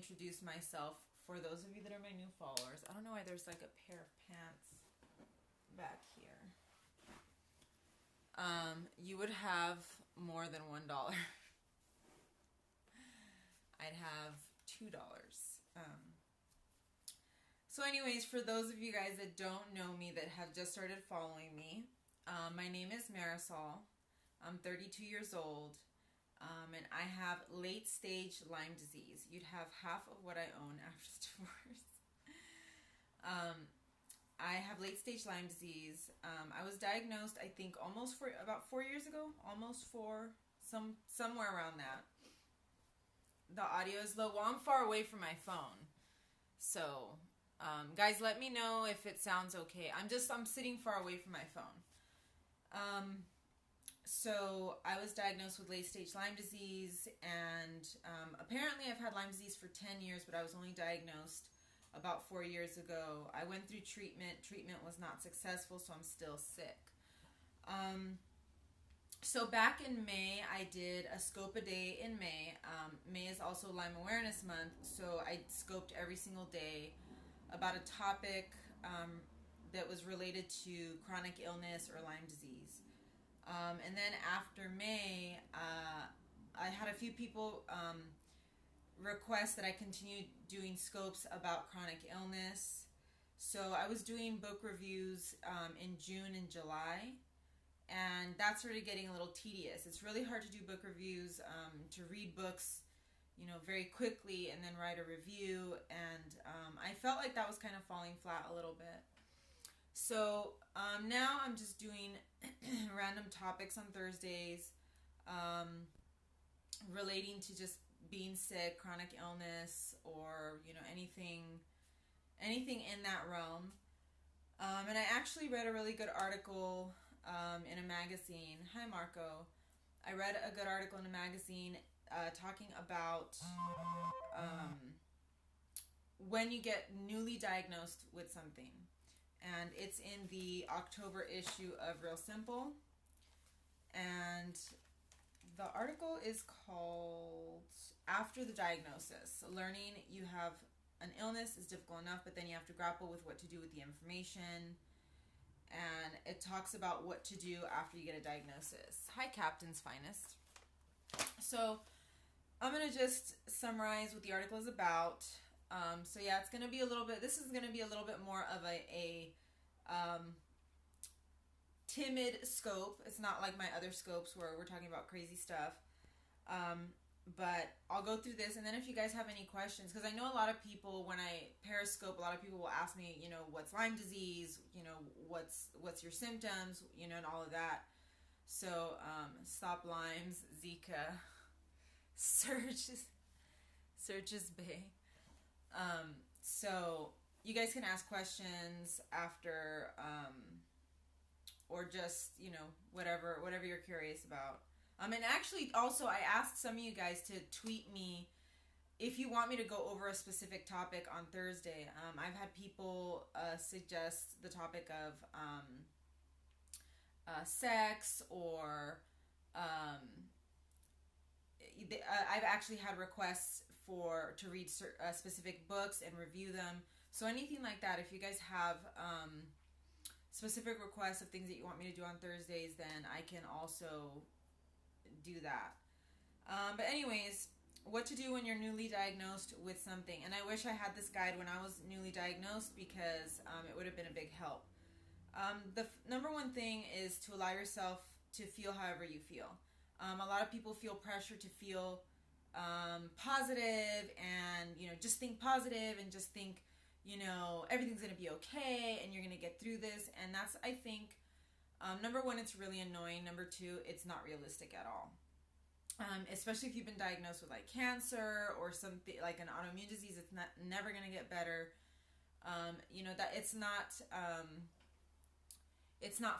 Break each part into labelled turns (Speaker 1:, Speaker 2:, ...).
Speaker 1: introduce myself for those of you that are my new followers. I don't know why there's like a pair of pants back here. You would have more than $1. I'd have $2. So anyways, for those of you guys that don't know me, that have just started following me, my name is Marisol. I'm 32 years old, and I have late-stage Lyme disease. You'd have half of what I own after the divorce. I have late-stage Lyme disease. I was diagnosed, I think, about 4 years ago. Somewhere around that. The audio is low. Well, I'm far away from my phone. So, guys, let me know if it sounds okay. I'm sitting far away from my phone. So I was diagnosed with late-stage Lyme disease, and apparently I've had Lyme disease for 10 years, but I was only diagnosed about 4 years ago. I went through treatment. Treatment was not successful, so I'm still sick. So back in May, I did a scope a day in May. May is also Lyme Awareness Month, so I scoped every single day about a topic that was related to chronic illness or Lyme disease. And then after May, I had a few people request that I continue doing scopes about chronic illness. So I was doing book reviews in June and July. And that started getting a little tedious. It's really hard to do book reviews, to read books, very quickly and then write a review. And I felt like that was kind of falling flat a little bit. So now I'm just doing random topics on Thursdays relating to just being sick, chronic illness, or anything in that realm. And I actually read a really good article in a magazine. Hi, Marco. I read a good article in a magazine talking about when you get newly diagnosed with something. And it's in the October issue of Real Simple. And the article is called After the Diagnosis. Learning you have an illness is difficult enough, but then you have to grapple with what to do with the information. And it talks about what to do after you get a diagnosis. Hi, Captain's Finest. So I'm going to just summarize what the article is about. So yeah, this is going to be a little bit more of a timid scope. It's not like my other scopes where we're talking about crazy stuff. But I'll go through this, and then if you guys have any questions, because I know a lot of people, when I periscope, a lot of people will ask me, what's Lyme disease, what's your symptoms, and all of that. So, stop Lyme's, Zika, Surge's Bay. So you guys can ask questions after, or just, whatever you're curious about. And actually, also, I asked some of you guys to tweet me if you want me to go over a specific topic on Thursday. I've had people suggest the topic of sex, or I've actually had requests to read specific books and review them. So anything like that, if you guys have specific requests of things that you want me to do on Thursdays, then I can also do that. But anyways, what to do when you're newly diagnosed with something. And I wish I had this guide when I was newly diagnosed, because it would have been a big help. The number one thing is to allow yourself to feel however you feel. A lot of people feel pressure to feel positive, and just think positive, and just think everything's going to be okay, and you're going to get through this. And that's, I think, number one, it's really annoying. Number two, it's not realistic at all. Especially if you've been diagnosed with like cancer or something like an autoimmune disease, it's never going to get better. That it's not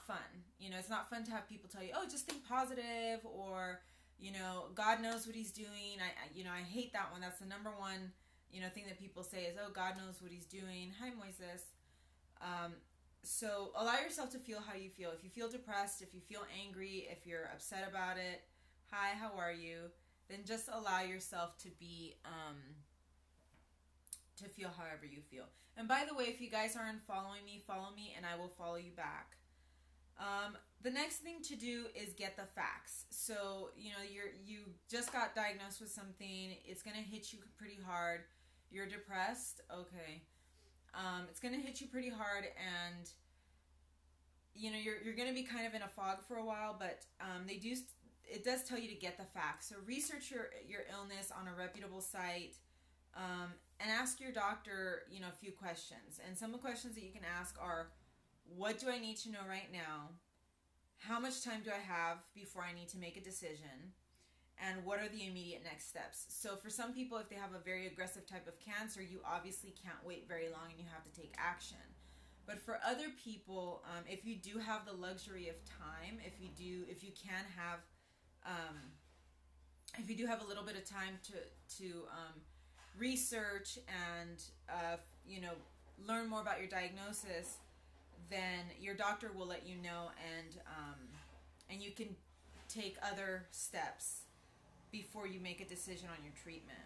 Speaker 1: fun. It's not fun to have people tell you, oh, just think positive, or, God knows what he's doing. I hate that one. That's the number one, thing that people say is, oh, God knows what he's doing. Hi, Moises. So allow yourself to feel how you feel. If you feel depressed, if you feel angry, if you're upset about it, hi, how are you? Then just allow yourself to be to feel however you feel. And by the way, if you guys aren't following me, follow me and I will follow you back. The next thing to do is get the facts. So, you just got diagnosed with something. It's going to hit you pretty hard. You're depressed. Okay. It's going to hit you pretty hard, and you're going to be kind of in a fog for a while, but it does tell you to get the facts. So research your illness on a reputable site, and ask your doctor, a few questions. And some of the questions that you can ask are, what do I need to know right now? How much time do I have before I need to make a decision? And what are the immediate next steps? So for some people, if they have a very aggressive type of cancer, you obviously can't wait very long and you have to take action. But for other people, if you do have the luxury of time, if you do have a little bit of time to research and learn more about your diagnosis, then your doctor will let you know, and you can take other steps before you make a decision on your treatment.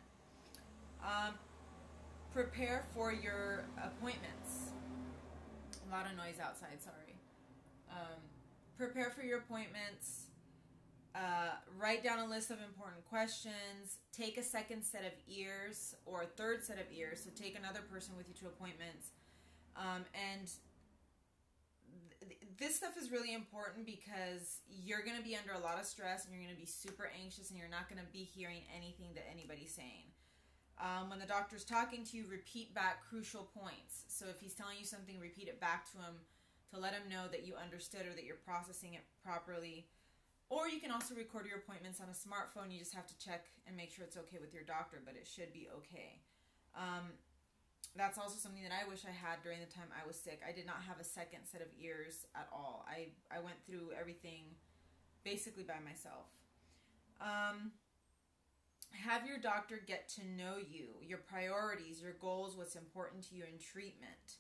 Speaker 1: Prepare for your appointments. A lot of noise outside, sorry. Prepare for your appointments. Write down a list of important questions. Take a second set of ears or a third set of ears. So take another person with you to appointments. And this stuff is really important because you're going to be under a lot of stress and you're going to be super anxious and you're not going to be hearing anything that anybody's saying. When the doctor's talking to you, repeat back crucial points. So if he's telling you something, repeat it back to him to let him know that you understood or that you're processing it properly. Or you can also record your appointments on a smartphone. You just have to check and make sure it's okay with your doctor, but it should be okay. That's also something that I wish I had during the time I was sick. I did not have a second set of ears at all. I went through everything basically by myself. Have your doctor get to know you, your priorities, your goals, what's important to you in treatment.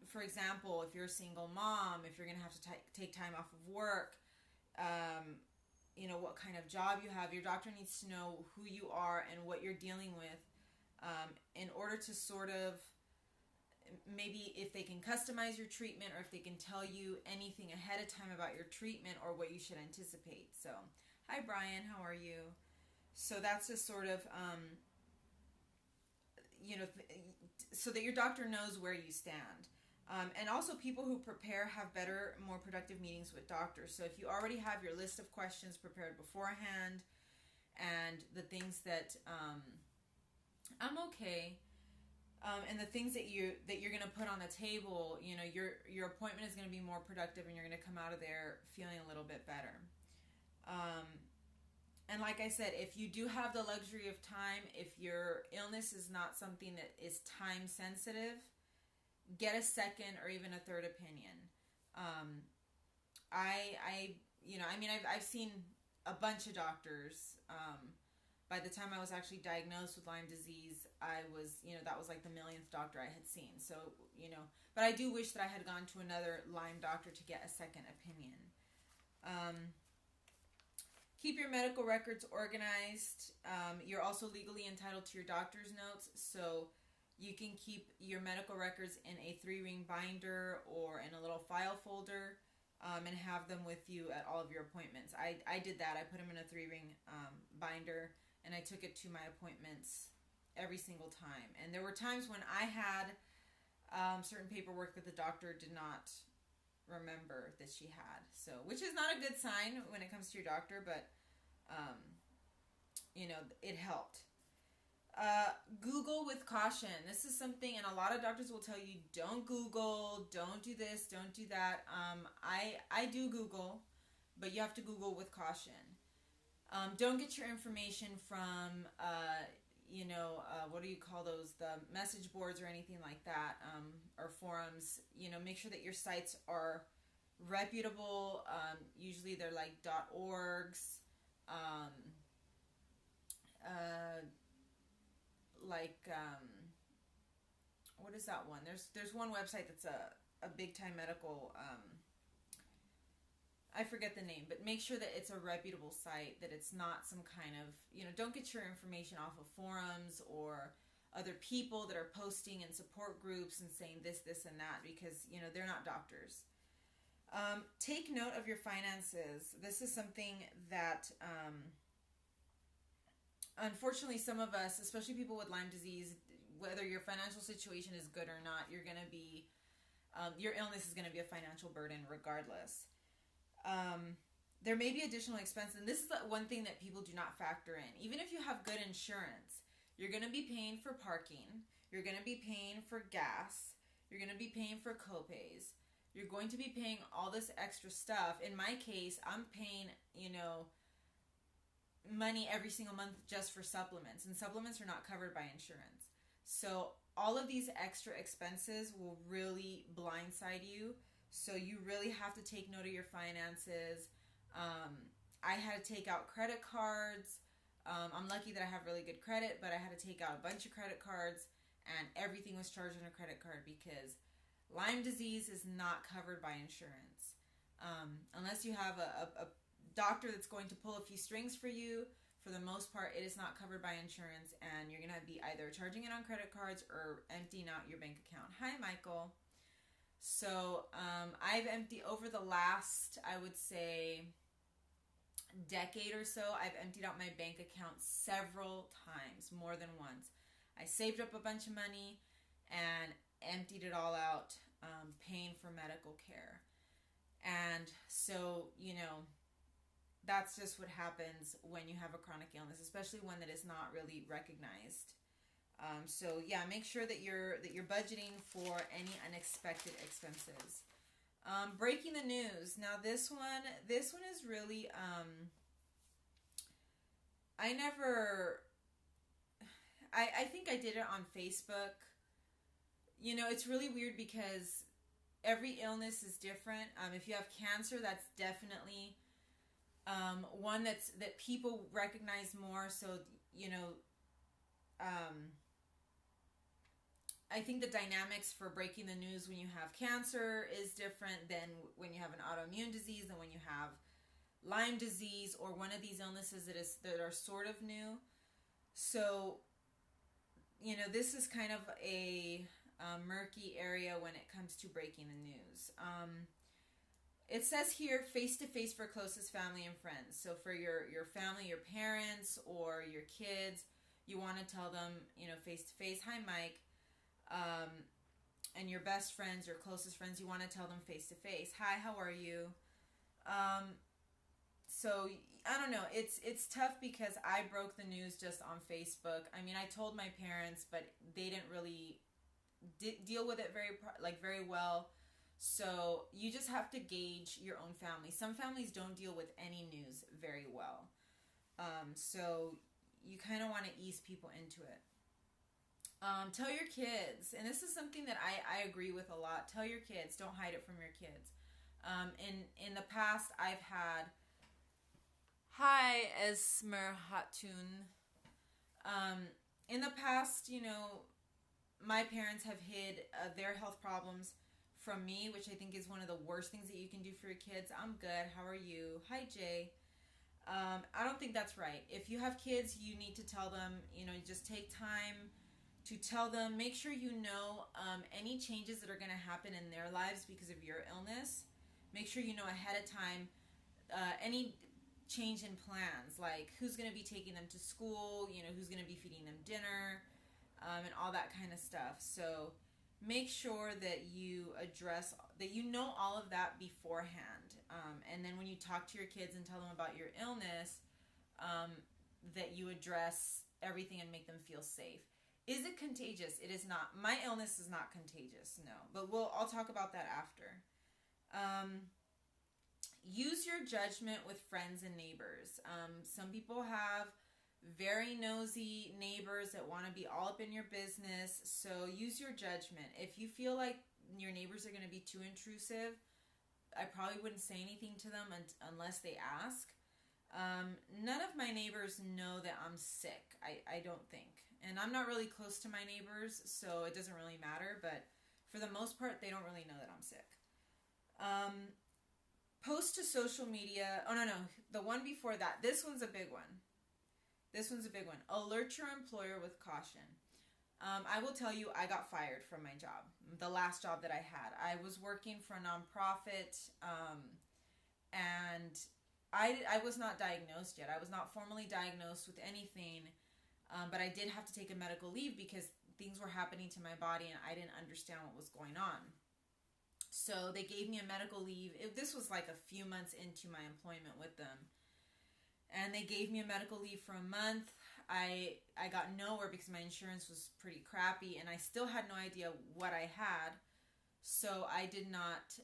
Speaker 1: For example, if you're a single mom, if you're going to have to take time off of work, what kind of job you have, your doctor needs to know who you are and what you're dealing with, in order to sort of, maybe if they can customize your treatment or if they can tell you anything ahead of time about your treatment or what you should anticipate. So, hi Brian, how are you? So that's just sort of, so that your doctor knows where you stand. And also people who prepare have better, more productive meetings with doctors. So if you already have your list of questions prepared beforehand and the things that, I'm okay, and the things that you're going to put on the table, your appointment is going to be more productive and you're going to come out of there feeling a little bit better. And like I said, if you do have the luxury of time, if your illness is not something that is time sensitive, get a second or even a third opinion. I've seen a bunch of doctors. By the time I was actually diagnosed with Lyme disease, I was, that was like the millionth doctor I had seen. So, but I do wish that I had gone to another Lyme doctor to get a second opinion. Keep your medical records organized. You're also legally entitled to your doctor's notes. So you can keep your medical records in a 3-ring binder or in a little file folder, and have them with you at all of your appointments. I did that. I put them in a 3-ring binder, and I took it to my appointments every single time. And there were times when I had certain paperwork that the doctor did not remember that she had. So, which is not a good sign when it comes to your doctor, but, it helped. Google with caution. This is something, and a lot of doctors will tell you, don't Google, don't do this, don't do that. I do Google, but you have to Google with caution. Don't get your information from, what do you call those? The message boards or anything like that, or forums. Make sure that your sites are reputable. Usually they're like .orgs, what is that one? There's one website that's a big time medical, I forget the name, but make sure that it's a reputable site, that it's not some kind of, don't get your information off of forums or other people that are posting in support groups and saying this, and that, because, they're not doctors. Take note of your finances. This is something that, unfortunately, some of us, especially people with Lyme disease, whether your financial situation is good or not, you're going to be, your illness is going to be a financial burden regardless. There may be additional expense, and this is the one thing that people do not factor in. Even if you have good insurance, you're going to be paying for parking, you're going to be paying for gas, you're going to be paying for copays, you're going to be paying all this extra stuff. In my case, I'm paying, money every single month just for supplements, and supplements are not covered by insurance. So all of these extra expenses will really blindside you. So you really have to take note of your finances. I had to take out credit cards. I'm lucky that I have really good credit, but I had to take out a bunch of credit cards, and everything was charged on a credit card because Lyme disease is not covered by insurance. Unless you have a doctor that's going to pull a few strings for you, for the most part, it is not covered by insurance, and you're going to be either charging it on credit cards or emptying out your bank account. Hi, Michael. So I've emptied, over the last, I would say, decade or so, I've emptied out my bank account several times, more than once. I saved up a bunch of money and emptied it all out, paying for medical care. And so, that's just what happens when you have a chronic illness, especially one that is not really recognized. So yeah, make sure that you're budgeting for any unexpected expenses. Breaking the news. Now this one is really, I think I did it on Facebook. It's really weird because every illness is different. If you have cancer, that's definitely one that people recognize more. So, I think the dynamics for breaking the news when you have cancer is different than when you have an autoimmune disease, than when you have Lyme disease or one of these illnesses that are sort of new. So, this is kind of a murky area when it comes to breaking the news. It says here, face-to-face for closest family and friends. So for your family, your parents, or your kids, you want to tell them, face-to-face, hi, Mike. And your best friends, your closest friends, you want to tell them face-to-face, hi, how are you? So, I don't know, it's tough because I broke the news just on Facebook. I mean, I told my parents, but they didn't really deal with it very well. So you just have to gauge your own family. Some families don't deal with any news very well. So you kind of want to ease people into it. Tell your kids, and this is something that I agree with a lot. Tell your kids, don't hide it from your kids. In the past, I've had, hi, Esmer Hatun. In the past, my parents have hid their health problems from me, which I think is one of the worst things that you can do for your kids. I'm good. How are you? Hi, Jay. I don't think that's right. If you have kids, you need to tell them, just take time to tell them. Make sure any changes that are going to happen in their lives because of your illness. Make sure you know ahead of time any change in plans, like who's going to be taking them to school, who's going to be feeding them dinner, and all that kind of stuff. So make sure that you know all of that beforehand. And then when you talk to your kids and tell them about your illness, that you address everything and make them feel safe. Is it contagious? It is not. My illness is not contagious, no. But I'll talk about that after. Use your judgment with friends and neighbors. Some people have very nosy neighbors that want to be all up in your business. So use your judgment. If you feel like your neighbors are going to be too intrusive, I probably wouldn't say anything to them unless they ask. None of my neighbors know that I'm sick. I don't think. And I'm not really close to my neighbors, so it doesn't really matter. But for the most part, they don't really know that I'm sick. Post to social media. Oh, no. The one before that. This one's a big one. Alert your employer with caution. I will tell you, I got fired from my job. The last job that I had. I was working for a nonprofit, and I was not diagnosed yet. I was not formally diagnosed with anything, but I did have to take a medical leave because things were happening to my body and I didn't understand what was going on. So they gave me a medical leave. This was like a few months into my employment with them. And they gave me a medical leave for a month. I got nowhere because my insurance was pretty crappy and I still had no idea what I had. So I did not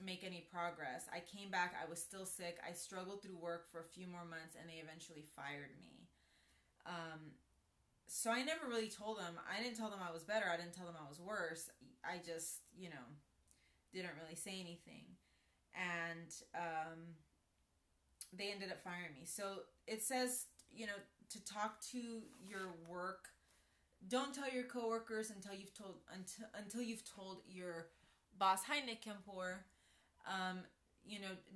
Speaker 1: make any progress. I came back. I was still sick. I struggled through work for a few more months and they eventually fired me. So I never really told them. I didn't tell them I was better. I didn't tell them I was worse. I just, didn't really say anything. And they ended up firing me. So it says, to talk to your work. Don't tell your coworkers until you've told your boss. Hi, Nick Kempor.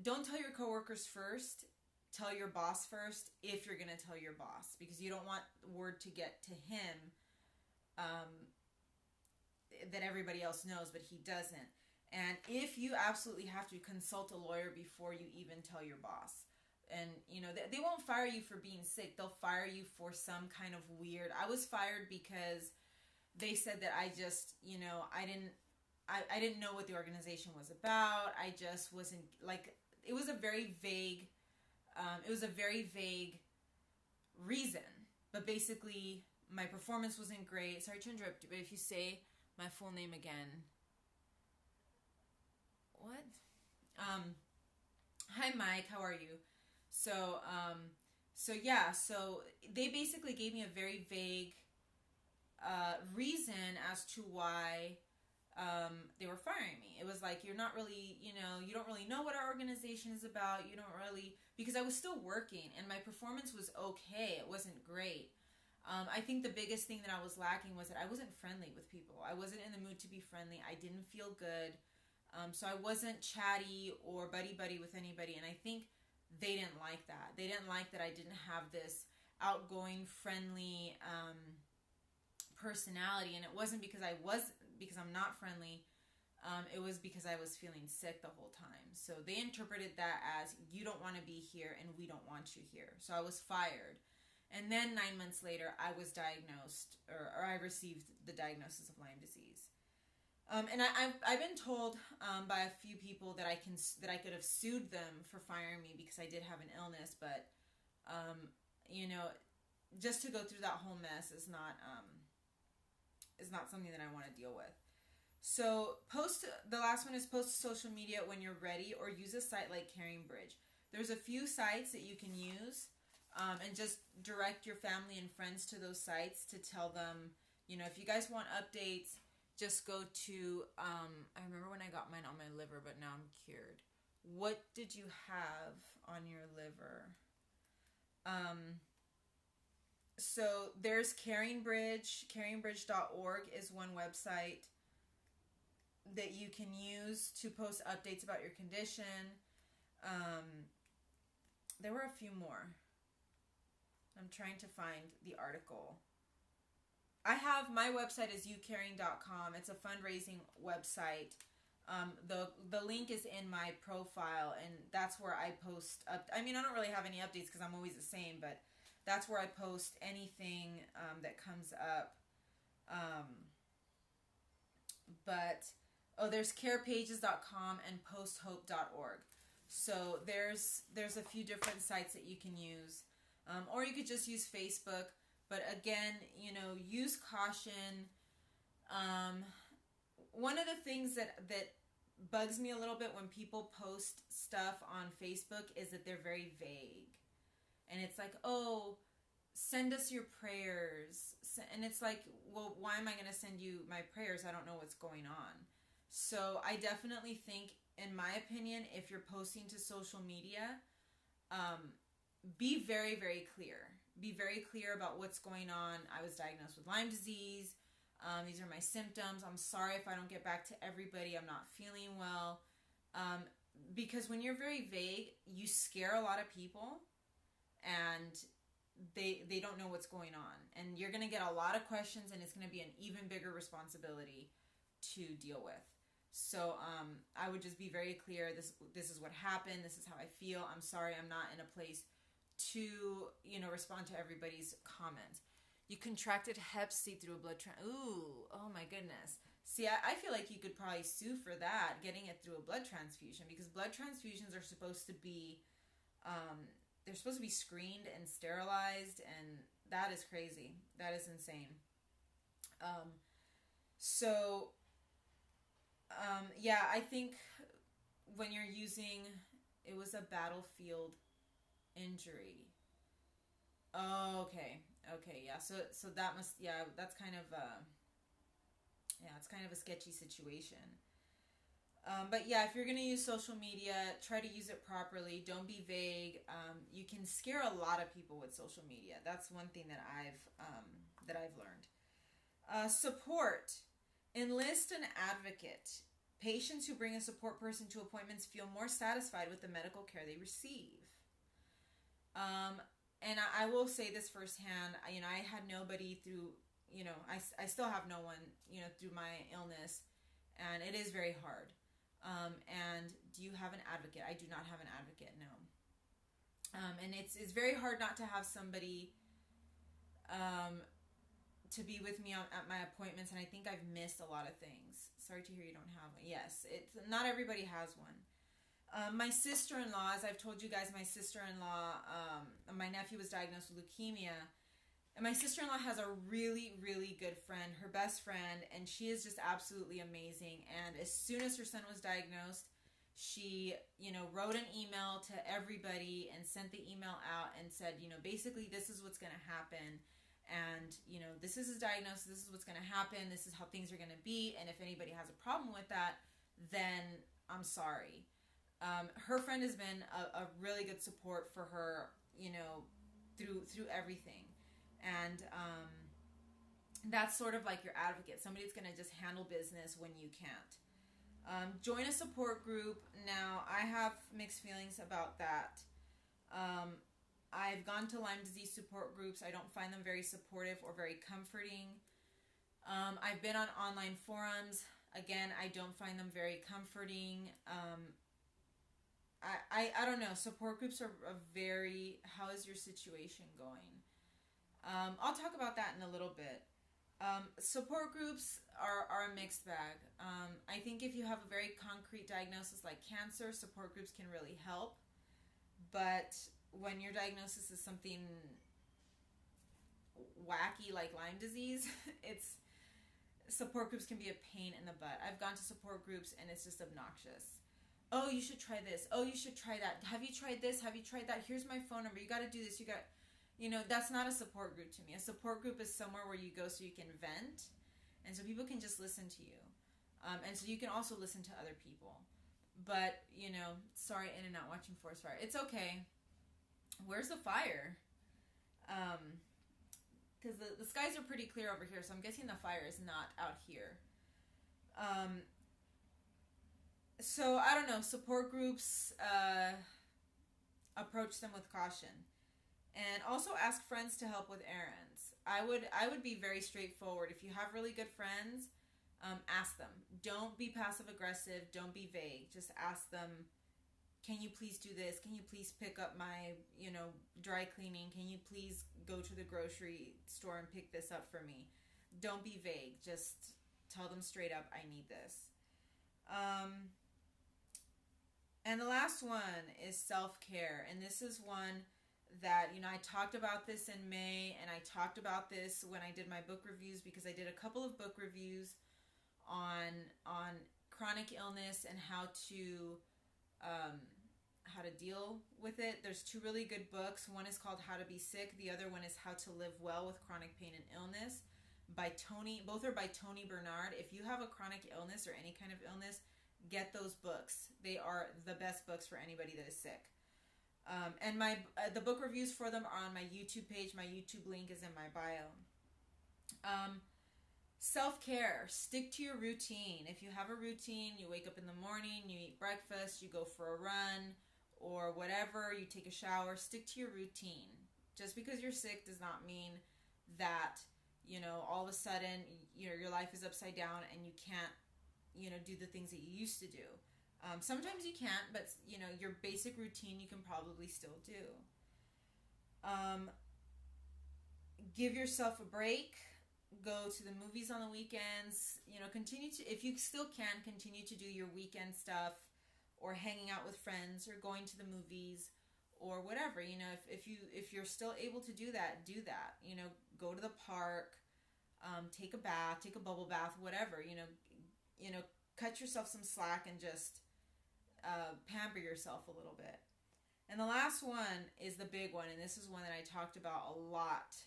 Speaker 1: Don't tell your coworkers first. Tell your boss first if you're gonna tell your boss, because you don't want word to get to him that everybody else knows, but he doesn't. And if you absolutely have to, consult a lawyer before you even tell your boss. And, they won't fire you for being sick. They'll fire you for some kind of weird... I was fired because they said that I just, I didn't know what the organization was about. I just wasn't, it was a very vague reason. But basically, my performance wasn't great. Sorry to interrupt you, but if you say my full name again... What? Hi, Mike. How are you? So they basically gave me a very vague reason as to why they were firing me. It was like, you're not really, you don't really know what our organization is about. You don't really, because I was still working and my performance was okay. It wasn't great. I think the biggest thing that I was lacking was that I wasn't friendly with people. I wasn't in the mood to be friendly. I didn't feel good. So I wasn't chatty or buddy-buddy with anybody. And I think they didn't like that. They didn't like that I didn't have this outgoing, friendly personality. And it wasn't because I'm not friendly. It was because I was feeling sick the whole time. So they interpreted that as, you don't want to be here and we don't want you here. So I was fired. And then 9 months later, I was diagnosed, or I received the diagnosis of Lyme disease. And I've been told by a few people that I could have sued them for firing me because I did have an illness, but just to go through that whole mess is not something that I want to deal with. So the last one is post to social media when you're ready, or use a site like Caring Bridge. There's a few sites that you can use, and just direct your family and friends to those sites to tell them, if you guys want updates. Just go to, I remember when I got mine on my liver, but now I'm cured. What did you have on your liver? So there's Caring Bridge. CaringBridge.org is one website that you can use to post updates about your condition. There were a few more. I'm trying to find the article. My website is youcaring.com. It's a fundraising website. The link is in my profile, and that's where I post up. I mean, I don't really have any updates because I'm always the same, but that's where I post anything that comes up. There's carepages.com and posthope.org. So there's a few different sites that you can use, or you could just use Facebook. But again, use caution. One of the things that bugs me a little bit when people post stuff on Facebook is that they're very vague. And it's like, oh, send us your prayers. And it's like, well, why am I going to send you my prayers? I don't know what's going on. So I definitely think, in my opinion, if you're posting to social media, be very, very clear. Be very clear about what's going on. I was diagnosed with Lyme disease. These are my symptoms. I'm sorry if I don't get back to everybody. I'm not feeling well. because when you're very vague, you scare a lot of people, and they don't know what's going on, and you're going to get a lot of questions, and it's going to be an even bigger responsibility to deal with. So I would just be very clear. This is what happened. This is how I feel. I'm sorry. I'm not in a place to respond to everybody's comments. You contracted Hep C through a blood Ooh, oh my goodness. See, I feel like you could probably sue for that, getting it through a blood transfusion, because blood transfusions are supposed to be, they're supposed to be screened and sterilized, and that is crazy. That is insane. So, yeah, I think when you're using, it was a battlefield injury. Oh, okay. Okay, yeah. So that must, yeah, that's kind of it's kind of a sketchy situation. But yeah, if you're gonna use social media, try to use it properly. Don't be vague. You can scare a lot of people with social media. That's one thing that I've learned. Support. Enlist an advocate. Patients who bring a support person to appointments feel more satisfied with the medical care they receive. And I will say this firsthand. I had nobody through. I still have no one. Through my illness, and it is very hard. And do you have an advocate? I do not have an advocate. No. And it's very hard not to have somebody to be with me at my appointments, and I think I've missed a lot of things. Sorry to hear you don't have one. Yes, not everybody has one. My sister-in-law, as I've told you guys, my nephew was diagnosed with leukemia, and my sister-in-law has a really, really good friend, her best friend, and she is just absolutely amazing. And as soon as her son was diagnosed, she, wrote an email to everybody and sent the email out and said, basically this is what's going to happen. And, this is his diagnosis, this is what's going to happen, this is how things are going to be, and if anybody has a problem with that, then I'm sorry. Her friend has been a really good support for her, through everything. And that's sort of like your advocate, somebody that's going to just handle business when you can't. Join a support group. Now, I have mixed feelings about that. I've gone to Lyme disease support groups. I don't find them very supportive or very comforting. I've been on online forums. Again, I don't find them very comforting. I don't know. Support groups are how is your situation going? I'll talk about that in a little bit. Support groups are a mixed bag. I think if you have a very concrete diagnosis like cancer, support groups can really help. But when your diagnosis is something wacky like Lyme disease, support groups can be a pain in the butt. I've gone to support groups and it's just obnoxious. Oh, you should try this. Oh, you should try that. Have you tried this? Have you tried that? Here's my phone number. You got to do this. That's not a support group to me. A support group is somewhere where you go so you can vent, and so people can just listen to you. And so you can also listen to other people. But, sorry, in and out watching forest fire. It's okay. Where's the fire? Because the skies are pretty clear over here, so I'm guessing the fire is not out here. So, I don't know. Support groups, approach them with caution. And also ask friends to help with errands. I would be very straightforward. If you have really good friends, ask them. Don't be passive aggressive. Don't be vague. Just ask them, can you please do this? Can you please pick up my, dry cleaning? Can you please go to the grocery store and pick this up for me? Don't be vague. Just tell them straight up, I need this. And the last one is self-care. And this is one that, I talked about this in May, and I talked about this when I did my book reviews, because I did a couple of book reviews on chronic illness and how to deal with it. There's two really good books. One is called How to Be Sick. The other one is How to Live Well with Chronic Pain and Illness both are by Tony Bernard. If you have a chronic illness or any kind of illness, get those books. They are the best books for anybody that is sick. And the book reviews for them are on my YouTube page. My YouTube link is in my bio. Self-care. Stick to your routine. If you have a routine, you wake up in the morning, you eat breakfast, you go for a run, or whatever, you take a shower, stick to your routine. Just because you're sick does not mean that, all of a sudden, your life is upside down and you can't, do the things that you used to do. Sometimes you can't, but, your basic routine you can probably still do. Give yourself a break. Go to the movies on the weekends. Continue to, if you still can, continue to do your weekend stuff, or hanging out with friends, or going to the movies, or whatever. If you're still able to do that, do that. Go to the park, take a bath, take a bubble bath, whatever. Cut yourself some slack and just pamper yourself a little bit. And the last one is the big one, and this is one that I talked about a lot,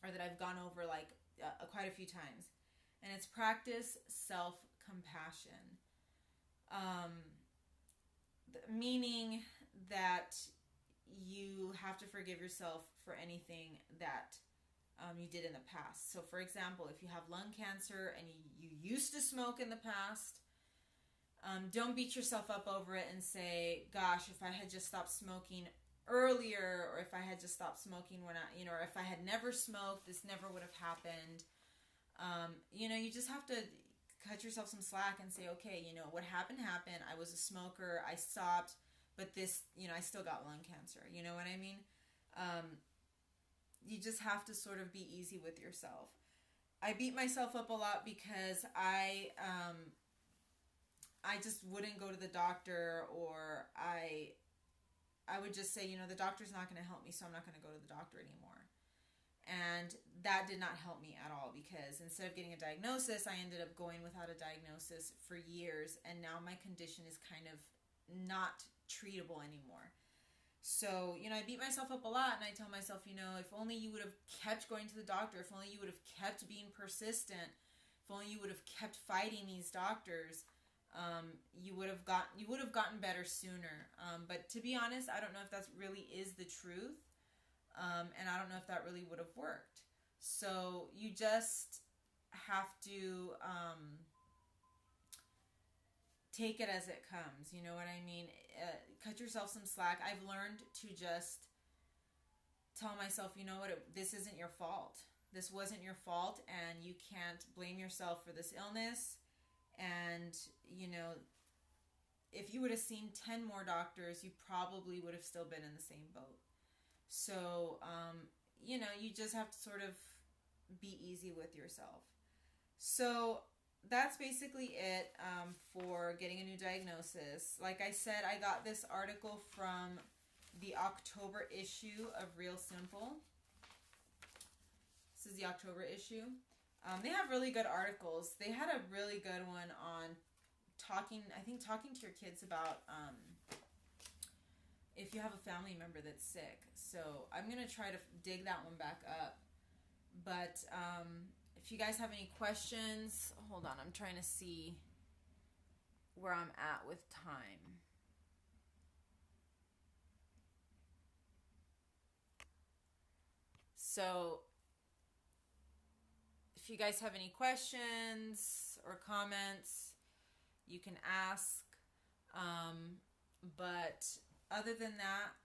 Speaker 1: or that I've gone over quite a few times, and it's practice self-compassion. Meaning that you have to forgive yourself for anything that you did in the past. So, for example, if you have lung cancer and you used to smoke in the past, don't beat yourself up over it and say, gosh, if I had just stopped smoking earlier, or if I had just stopped smoking when or if I had never smoked, this never would have happened. You just have to cut yourself some slack and say, okay, what happened. I was a smoker. I stopped, but this, I still got lung cancer. You know what I mean? You just have to sort of be easy with yourself. I beat myself up a lot because I just wouldn't go to the doctor, or I would just say, the doctor's not going to help me, so I'm not going to go to the doctor anymore. And that did not help me at all, because instead of getting a diagnosis, I ended up going without a diagnosis for years, and now my condition is kind of not treatable anymore. So, I beat myself up a lot, and I tell myself, if only you would have kept going to the doctor, if only you would have kept being persistent, if only you would have kept fighting these doctors, you would have gotten better sooner. But to be honest, I don't know if that really is the truth. And I don't know if that really would have worked. So you just have to take it as it comes. You know what I mean? Cut yourself some slack. I've learned to just tell myself, this isn't your fault. This wasn't your fault, and you can't blame yourself for this illness. And, if you would have seen 10 more doctors, you probably would have still been in the same boat. So, you just have to sort of be easy with yourself. So that's basically it for getting a new diagnosis. Like I said, I got this article from the October issue of Real Simple. This is the October issue. They have really good articles. They had a really good one on talking to your kids about if you have a family member that's sick. So I'm going to try to dig that one back up. But if you guys have any questions, hold on, I'm trying to see where I'm at with time. So if you guys have any questions or comments, you can ask. But other than that,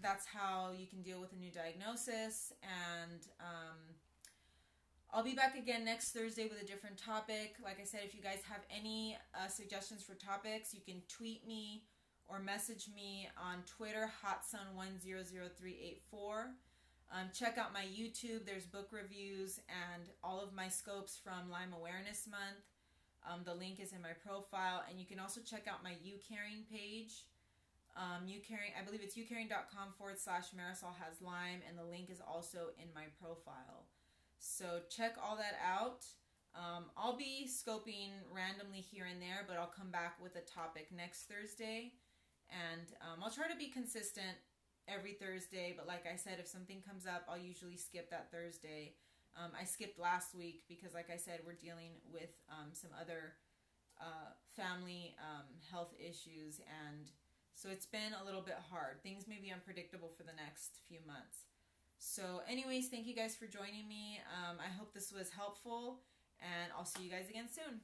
Speaker 1: that's how you can deal with a new diagnosis. And I'll be back again next Thursday with a different topic. Like I said, if you guys have any suggestions for topics, you can tweet me or message me on Twitter, hotsun100384. Check out my YouTube. There's book reviews and all of my scopes from Lyme Awareness Month. The link is in my profile. And you can also check out my YouCaring page. YouCaring, I believe it's youcaring.com/Marisol has Lyme, and the link is also in my profile. So check all that out. I'll be scoping randomly here and there, but I'll come back with a topic next Thursday. And I'll try to be consistent every Thursday, but like I said, if something comes up, I'll usually skip that Thursday. I skipped last week because, like I said, we're dealing with some other family health issues, and so it's been a little bit hard. Things may be unpredictable for the next few months. So anyways, thank you guys for joining me. I hope this was helpful, and I'll see you guys again soon.